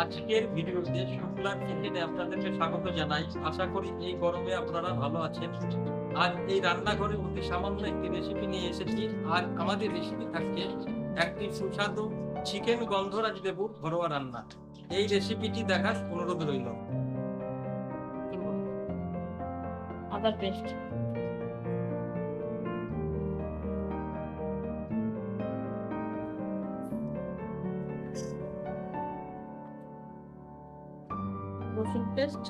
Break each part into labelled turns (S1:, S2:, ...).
S1: আজকের ভিডিওতে শুক্লার কিচেনে আপনাদেরকে স্বাগত জানাই। আশা করি এই গরমে আপনারা ভালো আছেন। আজ এই রান্নাঘরে অতি সামান্য একটি রেসিপি নিয়ে এসেছি। আর আমাদের রেসিপি থাকছে একটি সুস্বাদু চিকেন গন্ধরাজ লেবুর ঘরোয়া রান্না। এই রেসিপিটি দেখার অনুরোধ রইল।
S2: আদা পেস্ট, রসুন পেস্ট,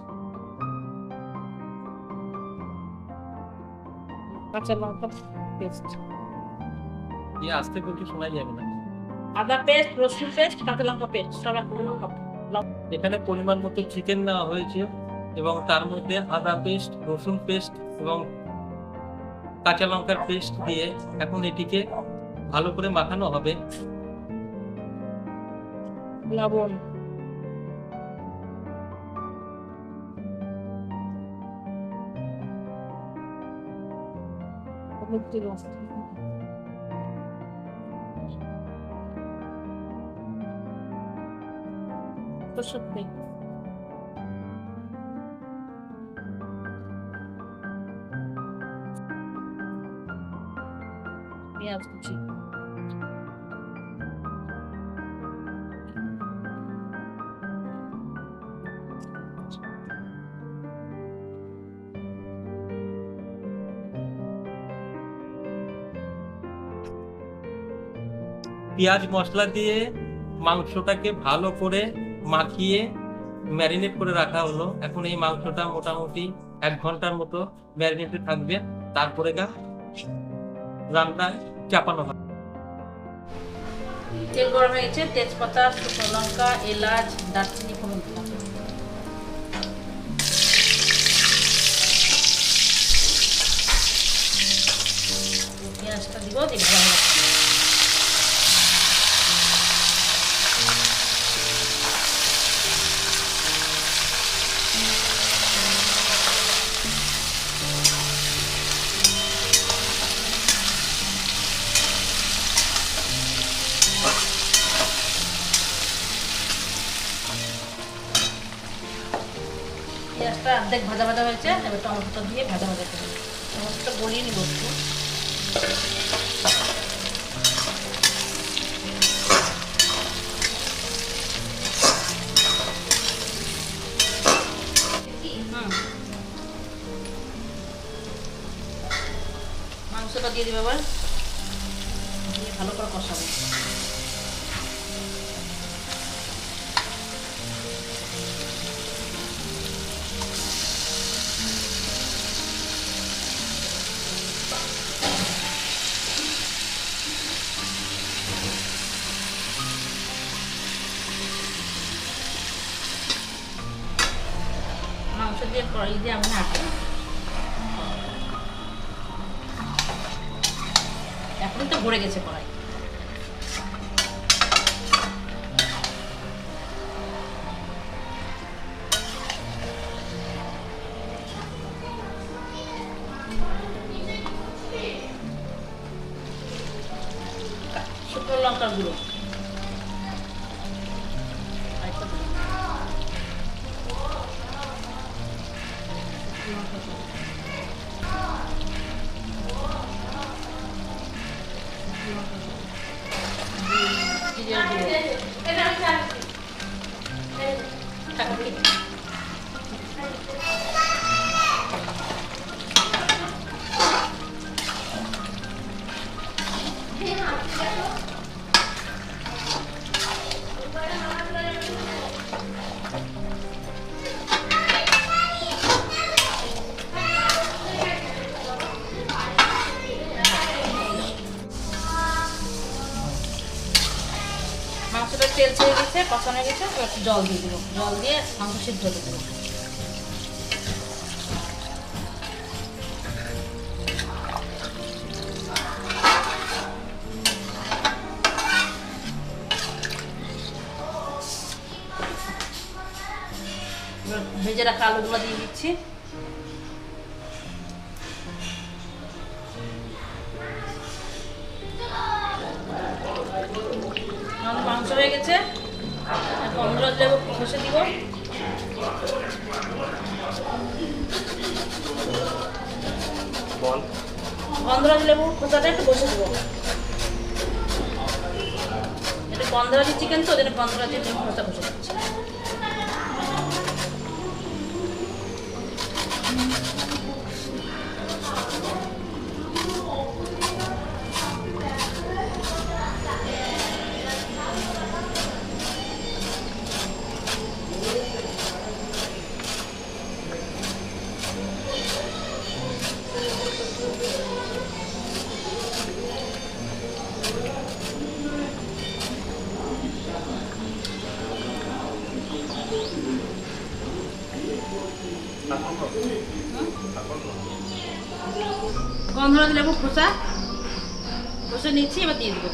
S2: কাঁচা লঙ্কা পেস্ট,
S1: দিয়ে আসতে বলতে শোনাই যাবে না।
S2: আদা পেস্ট, রসুন পেস্ট, কাঁচা লঙ্কা পেস্ট সব একসাথে খাবো।
S1: এখানে পরিমাণ মতো চিকেন নেওয়া হয়েছে এবং তার মধ্যে আদা পেস্ট, রসুন পেস্ট এবং কাঁচা লঙ্কার পেস্ট দিয়ে এখন এটিকে ভালো করে মাখানো হবে।
S2: লবণ, হলুদ দিল, সরষের তেল, পেঁয়াজ কুচি,
S1: পেঁয়াজ মশলা দিয়ে মাংসটাকে ভালো করে মাখিয়ে ম্যারিনেট করে রাখা হলো। এখন এই মাংসটা মোটামুটি 1 ঘন্টার মতো ম্যারিনেটে থাকবে। তারপরে রান্না চাপানো হবে।
S2: তেল গরম হয়ে গেছে, তেজপাতা, শুকনো লঙ্কা, এলাচ, দারচিনি ফোড়ন দিলাম। পেঁয়াজটা দিব, দিয়ে ভালো হবে। পেঁয়াজটা অর্ধেক ভাজা ভাজা হয়েছে, এবার টমেটোটা দিয়ে ভাজা ভাজা করবো। টমেটোটা গলিয়ে নিব একটু। মাংসটা দিয়ে দিবে, আবার দিয়ে ভালো করে কষাবো। মাংস দিয়ে কড়াই দিয়ে আমি নাড়বো। এখন তো ভরে গেছে কড়াই। শুকনো লঙ্কার গুঁড়ো, মাংসটা তেল ছেড়ে গেছে, কষানো হয়ে গেছে, একটু জল দিয়ে দেবো। জল দিয়ে মাংস সিদ্ধ হতে দেবো। ভেজে রাখা আলুগুলো দিয়ে দিচ্ছি। মাংস হয়ে গেছে, এখন গন্ধরাজ লেবু ঘষে দিব। গন্ধরাজ লেবু খোসাটা একটু বসে দেবো। এটা গন্ধরাজি চিকেন তো, ওদের গন্ধরাজি লেবু খোসা বসে দিচ্ছে। গন্ধরাজ লেবু খোসা বসে নিচ্ছি, এবার দিয়ে দেবো।